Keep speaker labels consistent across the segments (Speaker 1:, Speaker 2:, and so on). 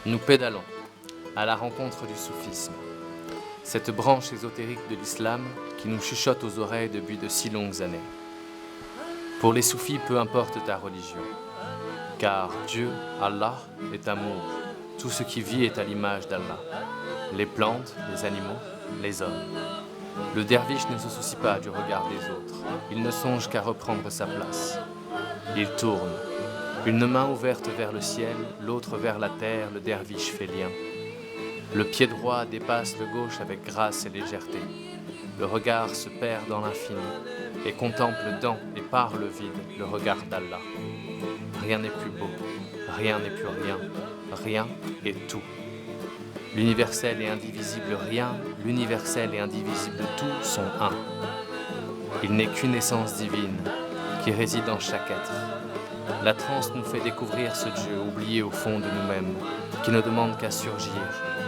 Speaker 1: Nous pédalons à la rencontre du soufisme, cette branche ésotérique de l'islam qui nous chuchote aux oreilles depuis de si longues années. Pour les soufis, peu importe ta religion, car Dieu, Allah, est amour. Tout ce qui vit est à l'image d'Allah. Les plantes, les animaux, les hommes. Le derviche ne se soucie pas du regard des autres. Il ne songe qu'à reprendre sa place. Il tourne. Une main ouverte vers le ciel, l'autre vers la terre, le derviche fait lien. Le pied droit dépasse le gauche avec grâce et légèreté. Le regard se perd dans l'infini et contemple dans et par le vide le regard d'Allah. Rien n'est plus beau, rien n'est plus rien, rien est tout. L'universel et indivisible rien, l'universel et indivisible tout sont un. Il n'est qu'une essence divine qui réside en chaque être. La transe nous fait découvrir ce Dieu oublié au fond de nous-mêmes, qui ne demande qu'à surgir,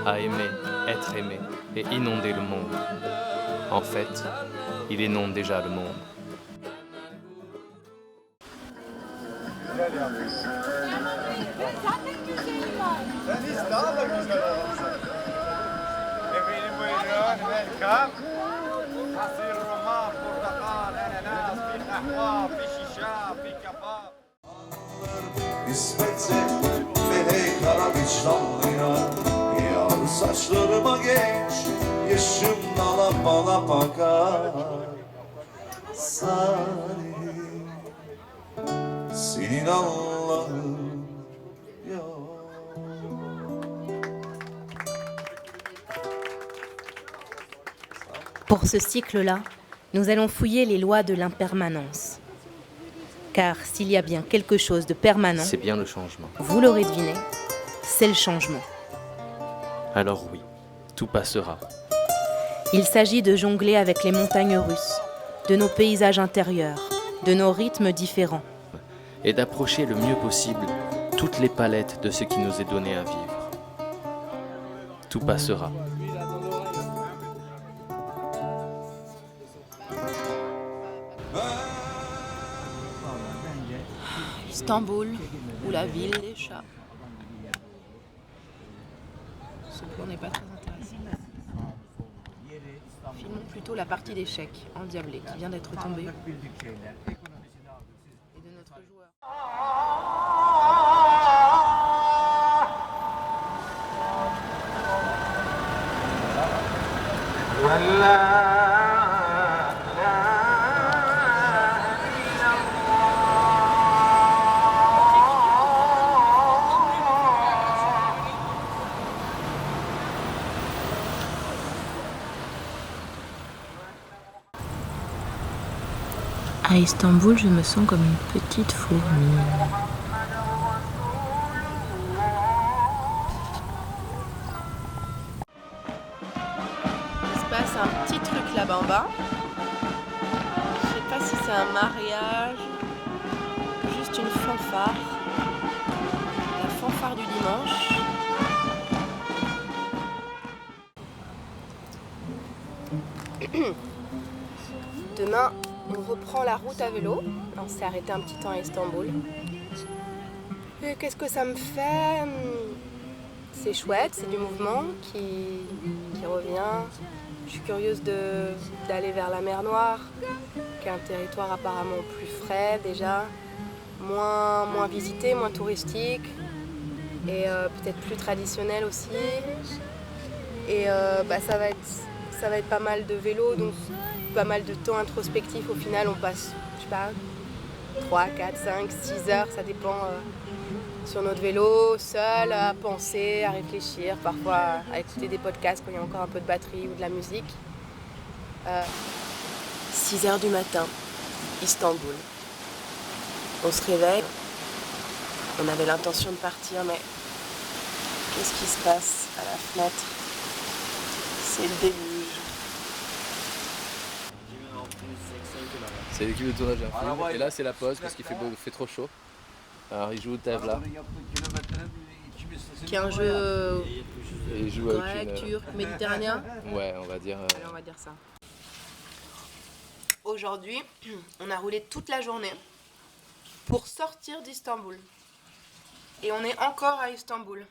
Speaker 1: à aimer, être aimé et inonder le monde. En fait, il inonde déjà le monde.
Speaker 2: İsmetse melek Karabiçlanlı'ya yar saçlarıma genç yaşım dala bala bakar Salim senin Allah'ın yok.
Speaker 3: Pour ce cycle-là, nous allons fouiller les lois de l'impermanence. Car s'il y a bien quelque chose de permanent,
Speaker 1: C'est bien le changement.
Speaker 3: vous l'aurez deviné, c'est le changement.
Speaker 1: Alors oui, tout passera.
Speaker 3: Il s'agit de jongler avec les montagnes russes, de nos paysages intérieurs, de nos rythmes différents.
Speaker 1: Et d'approcher le mieux possible toutes les palettes de ce qui nous est donné à vivre. Tout passera.
Speaker 4: Istanbul, ou la ville des chats. Ce plan n'est pas très intéressant. Filmons plutôt la partie d'échecs endiablée qui vient d'être tombée. Et de notre joueur. À Istanbul, je me sens comme une petite fourmi. Il se passe un petit truc là-bas en bas. Je sais pas si c'est un mariage, juste une fanfare. La fanfare du dimanche. Demain, on reprend la route à vélo. On s'est arrêté un petit temps à Istanbul. Et qu'est-ce que ça me fait? C'est chouette, c'est du mouvement qui revient. Je suis curieuse d'aller vers la mer Noire, qui est un territoire apparemment plus frais déjà, moins visité, moins touristique et peut-être plus traditionnel aussi. Et ça va être pas mal de vélo, donc pas mal de temps introspectif. Au final, on passe, je sais pas, 3, 4, 5, 6 heures, ça dépend, sur notre vélo, seul, à penser, à réfléchir, parfois à écouter des podcasts quand il y a encore un peu de batterie ou de la musique. 6 heures du matin, Istanbul. On se réveille, on avait l'intention de partir, mais qu'est-ce qui se passe à la fenêtre? C'est le déluge.
Speaker 1: C'est l'équipe de tournage d'un film. Et là, c'est la pause parce qu'il fait trop chaud. Alors, il joue au Tevla.
Speaker 4: Qui est un jeu
Speaker 1: Et il joue avec
Speaker 4: grec, turc, méditerranéen.
Speaker 1: Ouais, on va dire...
Speaker 4: Allez, on va dire ça. Aujourd'hui, on a roulé toute la journée pour sortir d'Istanbul. Et on est encore à Istanbul.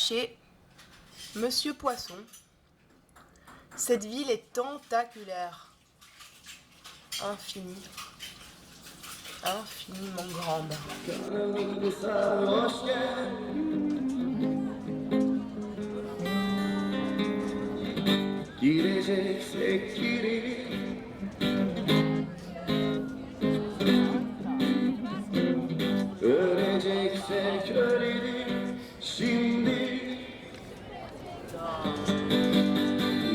Speaker 4: chez Monsieur Poisson. Cette ville est tentaculaire. Infinie. Infiniment grande.
Speaker 2: Gireceksek girelim, öleceksek ölelim şimdi.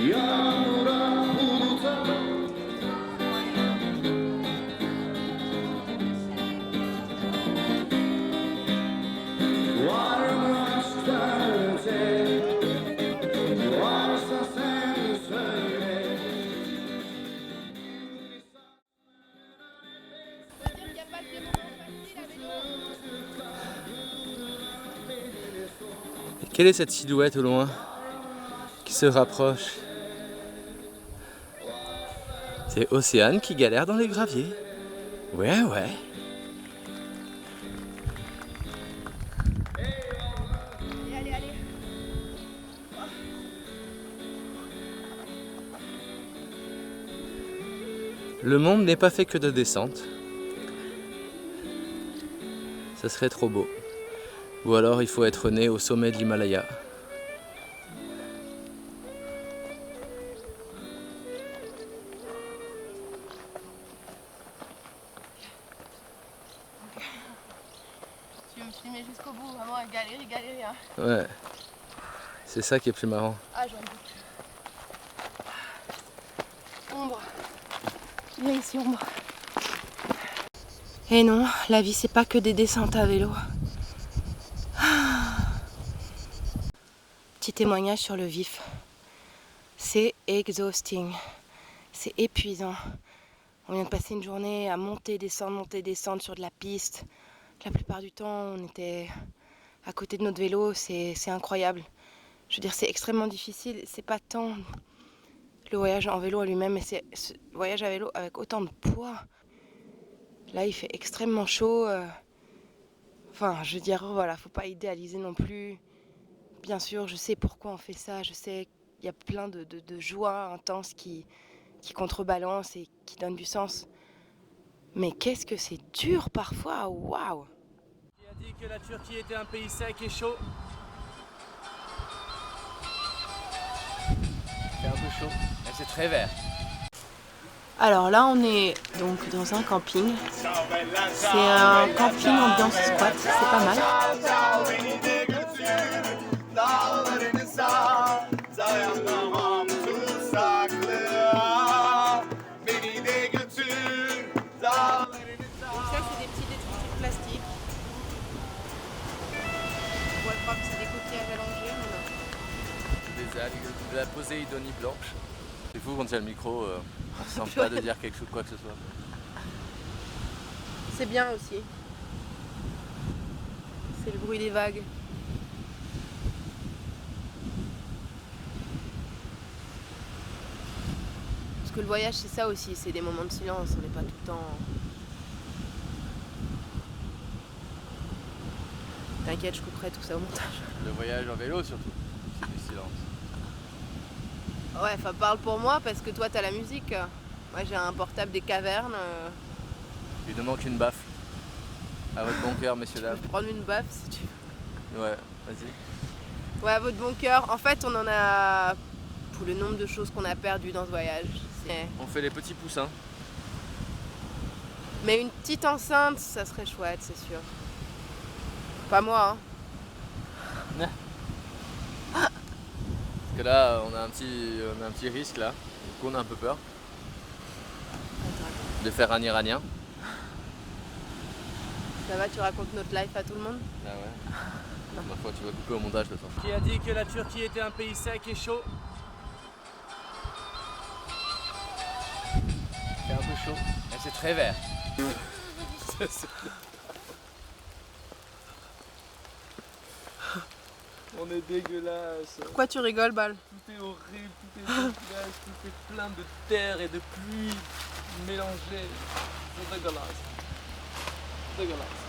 Speaker 2: Yağmura buluta, var mı aşktan öte, varsa sen söyle.
Speaker 1: Quelle est cette silhouette au loin qui se rapproche? C'est Océane qui galère dans les graviers. Ouais, ouais.
Speaker 4: Allez, allez.
Speaker 1: Le monde n'est pas fait que de descente. Ça serait trop beau. Ou alors il faut être né au sommet de l'Himalaya.
Speaker 4: Tu veux me filmer jusqu'au bout, vraiment, galérer, hein.
Speaker 1: Ouais. C'est ça qui est plus marrant.
Speaker 4: Ah, j'en doute. Ombre. Viens ici, Ombre. Et non, la vie, c'est pas que des descentes à vélo. Petit témoignage sur le vif. C'est exhausting. C'est épuisant. On vient de passer une journée à monter, descendre sur de la piste. La plupart du temps, on était à côté de notre vélo. C'est incroyable. Je veux dire, c'est extrêmement difficile. C'est pas tant le voyage en vélo à lui-même, mais c'est ce voyage à vélo avec autant de poids. Là, il fait extrêmement chaud. Enfin, je veux dire, voilà, faut pas idéaliser non plus. Bien sûr, je sais pourquoi on fait ça. Je sais qu'il y a plein de joie intense qui contrebalance et qui donne du sens. Mais qu'est-ce que c'est dur parfois, waouh!
Speaker 1: Qui a dit que la Turquie était un pays sec et chaud? C'est un peu chaud, mais c'est très vert.
Speaker 4: Alors là, on est donc dans un camping. C'est un camping ambiance squat, c'est pas mal. Donc ça, c'est des petits détritus de plastique. On pourrait croire que c'est des coquillages allongés, mais non.
Speaker 1: Des algues, de la poséidonie blanche. C'est fou quand il y a le micro, on ne sent pas de dire quelque chose, quoi que ce soit.
Speaker 4: C'est bien aussi. C'est le bruit des vagues. Parce que le voyage, c'est ça aussi, c'est des moments de silence, on n'est pas tout le temps... T'inquiète, je couperai tout ça au montage.
Speaker 1: Le voyage en vélo surtout, c'est du silence.
Speaker 4: Ouais, enfin parle pour moi parce que toi t'as la musique. Moi j'ai un portable des cavernes.
Speaker 1: Il nous manque une baffe. À votre bon cœur, messieurs
Speaker 4: Je
Speaker 1: dames.
Speaker 4: peux prendre une baffe si tu veux.
Speaker 1: Ouais, vas-y.
Speaker 4: Ouais, à votre bon cœur. En fait, on en a pour le nombre de choses qu'on a perdues dans ce voyage.
Speaker 1: On fait les petits poussins.
Speaker 4: Mais une petite enceinte, ça serait chouette, c'est sûr. Pas moi, hein.
Speaker 1: Parce que là, on a un petit risque là. Du coup, on a un peu peur de faire un Iranien.
Speaker 4: Ça va, tu racontes notre life à tout le monde?
Speaker 1: Ah ouais. Ma foi, tu vas couper au montage le temps. Qui a dit que la Turquie était un pays sec et chaud? C'est un peu chaud, mais c'est très vert. On est dégueulasse.
Speaker 4: Pourquoi tu rigoles, Bal?
Speaker 1: Tout est horrible, tout est dégueulasse, tout est plein de terre et de pluie mélangées. C'est dégueulasse. Dégueulasse.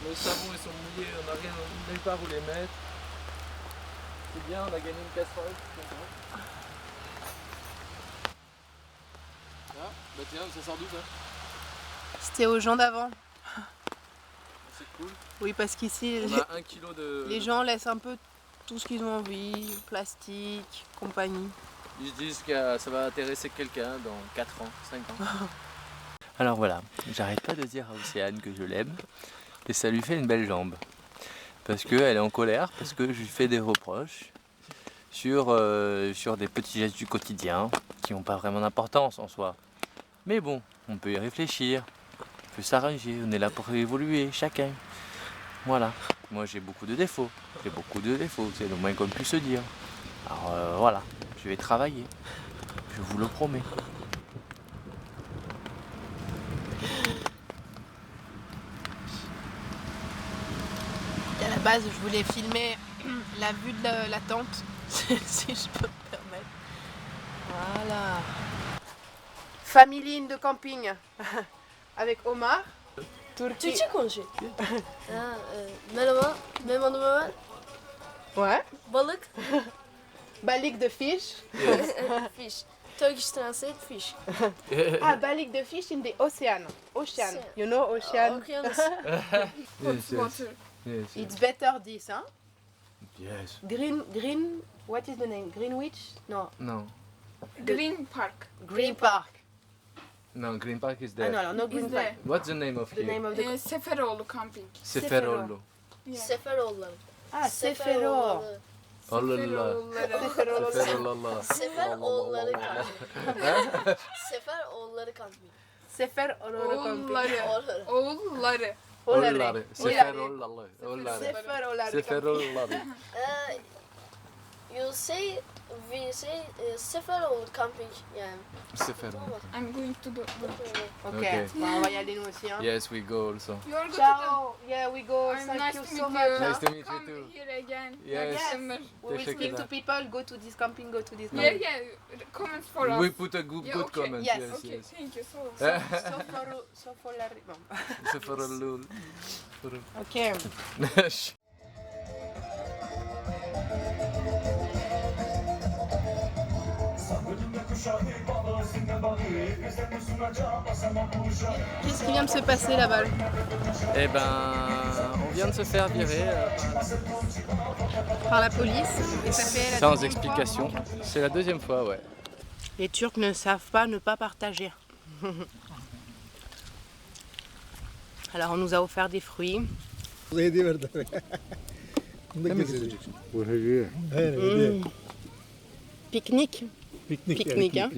Speaker 1: Les savons ils sont mouillés, on n'a rien, nulle part où les mettre. C'est bien, on a gagné une casserole. Ah, bah tiens, ça sort d'où ça?
Speaker 4: C'était aux gens d'avant.
Speaker 1: C'est cool.
Speaker 4: Oui, parce qu'ici,
Speaker 1: On a 1 kilo de...
Speaker 4: les gens laissent un peu tout ce qu'ils ont envie, plastique, compagnie.
Speaker 1: Ils se disent que ça va intéresser quelqu'un dans 4 ans, 5 ans. Alors voilà, j'arrête pas de dire à Océane que je l'aime et ça lui fait une belle jambe. Parce qu'elle est en colère, parce que je lui fais des reproches sur des petits gestes du quotidien qui n'ont pas vraiment d'importance en soi. Mais bon, on peut y réfléchir, on peut s'arranger, on est là pour évoluer, chacun. Voilà, moi j'ai beaucoup de défauts, c'est le moins qu'on puisse se dire. Alors voilà, je vais travailler, je vous le promets.
Speaker 4: À la base, je voulais filmer la vue de la tente, si je peux me permettre. Voilà. Family in the camping avec Omar. Turquie.
Speaker 5: Türkçe konuşuyor. Ha, merhaba, benim adım Ömer.
Speaker 4: Ouais.
Speaker 5: Balık,
Speaker 4: Balik de fish.
Speaker 5: fish. Turkish translate fish.
Speaker 4: Ah, balik de fish in the ocean. Ocean. You know ocean?
Speaker 5: Okyanus.
Speaker 1: Yes,
Speaker 4: It's better this, huh?
Speaker 1: yes.
Speaker 4: Green, what is the name? Greenwich? No.
Speaker 1: No,
Speaker 6: Green Park.
Speaker 4: Green Park.
Speaker 1: no, Green Park is
Speaker 4: Ah
Speaker 1: there.
Speaker 4: no, no Green
Speaker 6: Is
Speaker 4: Park.
Speaker 6: there.
Speaker 1: What's the name of
Speaker 4: The
Speaker 1: here?
Speaker 4: name of the...
Speaker 6: Seferoğlu Camping.
Speaker 1: Seferollo.
Speaker 6: Yeah.
Speaker 5: Seferoğulları.
Speaker 4: Ah, Sefero.
Speaker 1: Allah.
Speaker 6: Seferoğulları.
Speaker 1: Seferollah.
Speaker 5: Seferoğulları kamping. Seferoğulları kamping.
Speaker 4: Sefer Ororo Camping.
Speaker 6: Oğulları. Oğulları.
Speaker 1: Ollari. Seferollah. Ollari.
Speaker 4: Sefer Ororo Camping.
Speaker 1: Seferollah.
Speaker 5: You say, we say Seferoğlu camping yani.
Speaker 1: Seferollah.
Speaker 6: I'm going to do.
Speaker 4: Ok,
Speaker 1: Ok.
Speaker 4: bon, on va y aller nous aussi. Hein.
Speaker 1: Yes, we go also.
Speaker 6: You're good to
Speaker 4: Ciao. Yeah, we go.
Speaker 6: I'm
Speaker 4: Thank
Speaker 6: nice
Speaker 4: you
Speaker 6: to
Speaker 4: so
Speaker 6: meet
Speaker 4: much.
Speaker 6: you.
Speaker 1: Nice
Speaker 4: Huh?
Speaker 1: to meet you
Speaker 6: Come
Speaker 1: too.
Speaker 6: here again.
Speaker 1: Yes.
Speaker 6: Next summer.
Speaker 4: We will
Speaker 1: Check
Speaker 4: speak
Speaker 1: it
Speaker 4: to
Speaker 1: out.
Speaker 4: people. Go to this camping. Go to this
Speaker 6: Yeah,
Speaker 4: camping.
Speaker 6: yeah. Comments for us.
Speaker 1: We put a good,
Speaker 6: Yeah,
Speaker 1: good
Speaker 6: okay.
Speaker 1: comment.
Speaker 4: Yes.
Speaker 1: Yes,
Speaker 6: Okay,
Speaker 1: yes.
Speaker 6: thank you so much.
Speaker 4: Sofolari. Bon.
Speaker 1: Seferollah.
Speaker 4: Ok. Qu'est-ce qui vient de se passer là-bas?
Speaker 1: Eh ben, on vient de se faire virer
Speaker 4: Par la police. Et ça fait la
Speaker 1: sans
Speaker 4: deuxième
Speaker 1: explication. C'est la deuxième fois, ouais.
Speaker 4: fois. Les Turcs ne savent pas ne pas partager. Alors on nous a offert des fruits.
Speaker 7: Hediye verdiler. Bunu da getirecek.
Speaker 8: Bu hediye.
Speaker 7: Aynen hediye.
Speaker 4: Pique-nique.
Speaker 7: Piknik.
Speaker 4: Pique-nique, hein.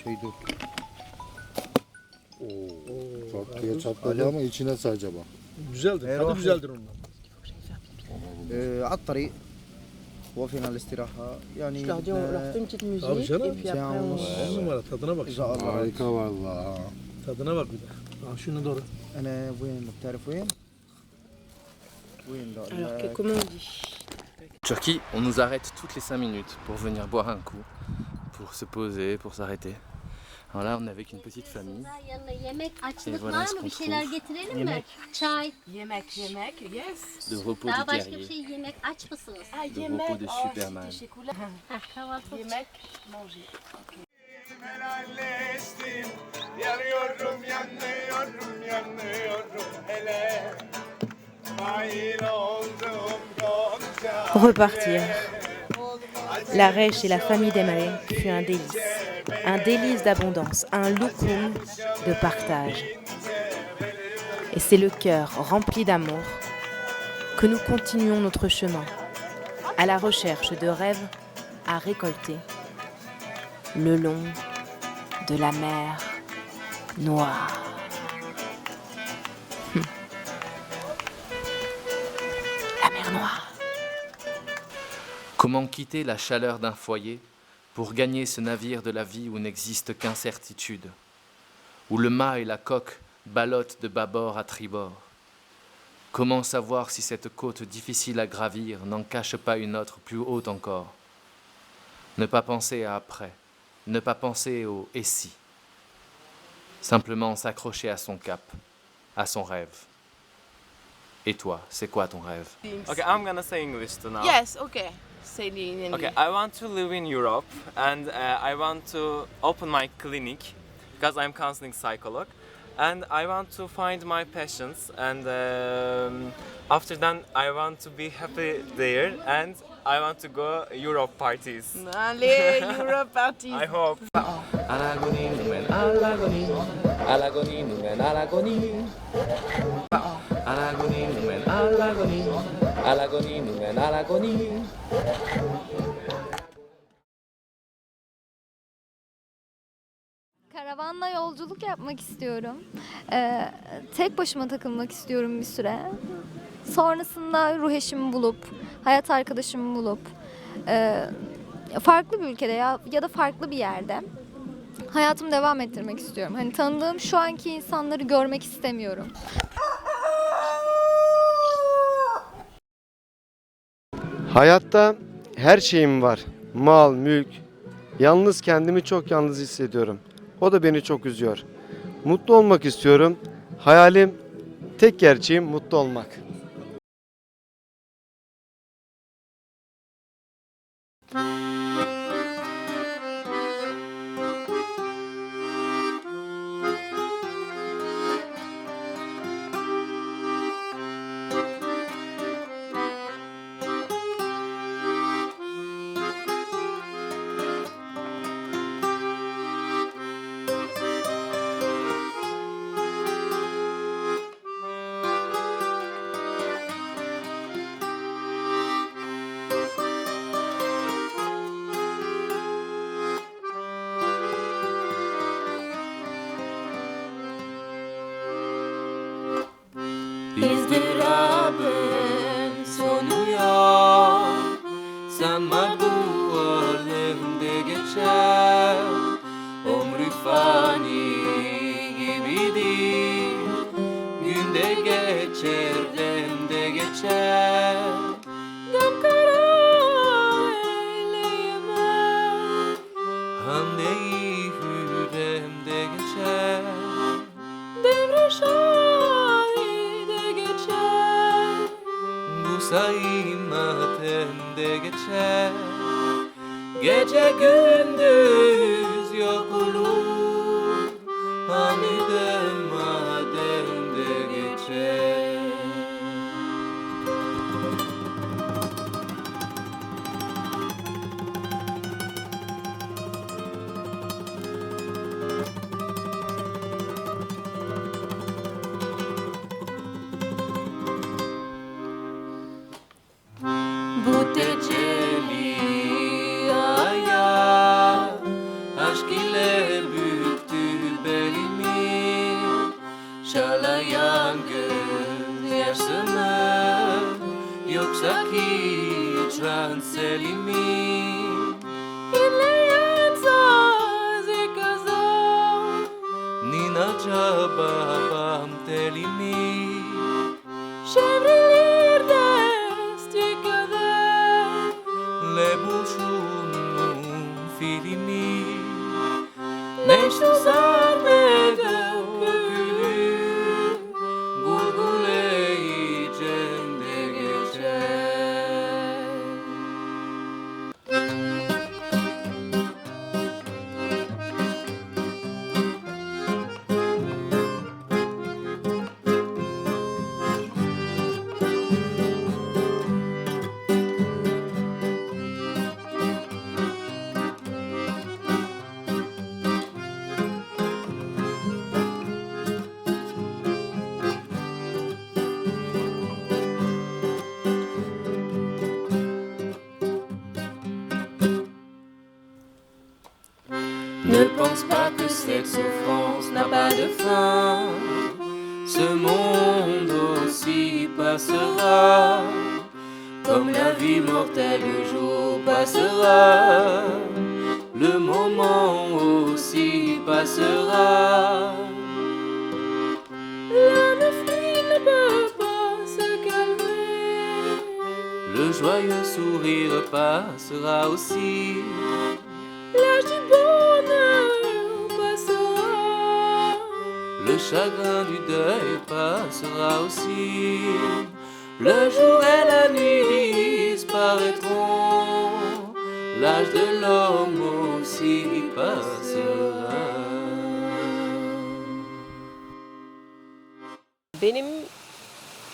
Speaker 8: Şeyde. Bak diye çatladı ama içine sar acaba.
Speaker 7: Güzeldir. Tadı güzeldir onlar.
Speaker 9: على الطريق وفينا الاستراحة يعني
Speaker 4: Je leur dis, on leur fait une petite musique
Speaker 7: Tabii canım.
Speaker 4: et puis après on...
Speaker 7: On numara tadına bak.
Speaker 9: إن شاء الله.
Speaker 8: Harika valla.
Speaker 7: Tadına bak bir de. Al şunu doğru.
Speaker 9: أنا وين بتعرف وين؟ وين لا
Speaker 4: Alors que, comment on dit?
Speaker 1: Turquie, on nous arrête toutes les 5 minutes pour venir boire un coup, pour se poser, pour s'arrêter. Alors là, on est avec une petite famille.
Speaker 10: Yanına yemek açlık
Speaker 1: voilà
Speaker 10: var
Speaker 1: ce
Speaker 10: mı?
Speaker 1: qu'on
Speaker 10: Bir şeyler
Speaker 1: trouve.
Speaker 10: getirelim mi? Çay.
Speaker 4: Yemek, yes.
Speaker 1: De repos
Speaker 10: Daha
Speaker 1: du
Speaker 10: başka bir
Speaker 1: guerrier,
Speaker 10: şey yemek aç mısınız?
Speaker 4: Ah,
Speaker 1: de
Speaker 4: yemek.
Speaker 1: repos de
Speaker 4: Oh,
Speaker 1: Superman.
Speaker 4: teşekkürler.
Speaker 10: Heh, kahvaltılık.
Speaker 4: Yemek, manger.
Speaker 2: Helalleştim. Yanıyorum, yanıyorum, yanıyorum hele. Mahir oldum Gonca.
Speaker 3: Repartir. La Rech et la famille d'Emale fut un délice d'abondance, un loukoum de partage. Et c'est le cœur rempli d'amour que nous continuons notre chemin à la recherche de rêves à récolter le long de la mer Noire. La mer Noire.
Speaker 1: Comment quitter la chaleur d'un foyer pour gagner ce navire de la vie où n'existe qu'incertitude, où le mât et la coque ballottent de bâbord à tribord? Comment savoir si cette côte difficile à gravir n'en cache pas une autre plus haute encore? Ne pas penser à après, ne pas penser au « et si ». Simplement s'accrocher à son cap, à son rêve. Et toi, c'est quoi ton rêve?
Speaker 11: Okay, I'm gonna say English too now.
Speaker 4: Yes, okay. Say it in
Speaker 11: Okay,
Speaker 4: English.
Speaker 11: I want to live in Europe and I want to open my clinic because I'm counseling psychologist and I want to find my passions and after that I want to be happy there and I want to go Europe parties.
Speaker 4: Allez, Europe party.
Speaker 11: I hope.
Speaker 1: Alagoni, noumen, alagoni. Alagoni, noumen, alagoni. Alagoni, noumen, alagoni. Alagoni, noumen, alagoni.
Speaker 12: Karavanla yolculuk yapmak istiyorum. Tek başıma takılmak istiyorum bir süre. Sonrasında ruh eşimi bulup, hayat arkadaşımı bulup, farklı bir ülkede ya da farklı bir yerde hayatımı devam ettirmek istiyorum. Hani tanıdığım şu anki insanları görmek istemiyorum.
Speaker 13: Hayatta her şeyim var. Mal, mülk. Yalnız kendimi çok yalnız hissediyorum. O da beni çok üzüyor. Mutlu olmak istiyorum. Hayalim, tek gerçeğim mutlu olmak.
Speaker 14: İzdırabın sonu yok. Sanma bu alemde geçer. Ömrü fani gibidir. Günde geçer, demde geçer. Gam kara eyleyemem. Hamde-i hürremde geçer. Devre şahide geçer. Bu saymatemde geçer. Gece gündüz yok olur. Aniden mademde geçer. Bu tecelli aya aşk ile büktü belimi. Şalayan gözyaşı mı yoksa hicran selimi? İnleyen sazı kazan ninaca babam telimi. Çevrilir desti kadar lebuşun filmi. Neşte sarmeda gülü gurguleyi cemde geçer. Ne pense pas que cette souffrance n'a pas de fin. Ce monde aussi passera. Comme la vie mortelle, le jour passera. Le moment aussi passera. La fille ne peut pas se calmer. Le joyeux sourire passera aussi. L'âge du bonheur passera. Le chagrin du deuil passera aussi. Le jour et la nuit disparaîtront, l'âge de l'homme aussi passera.
Speaker 15: Benim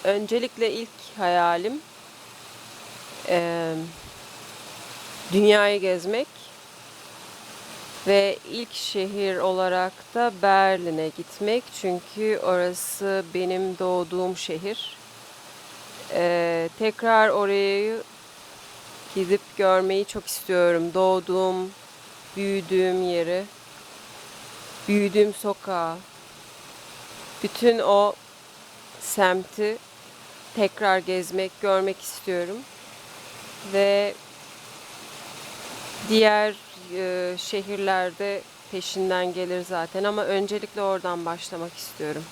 Speaker 15: öncelikle ilk hayalim dünyayı gezmek ve ilk şehir olarak da Berlin'e gitmek. Çünkü orası benim doğduğum şehir. Tekrar orayı gidip görmeyi çok istiyorum. Doğduğum, büyüdüğüm yeri, büyüdüğüm sokağı, bütün o semti tekrar gezmek, görmek istiyorum. Ve diğer şehirlerde peşinden gelir zaten ama öncelikle oradan başlamak istiyorum.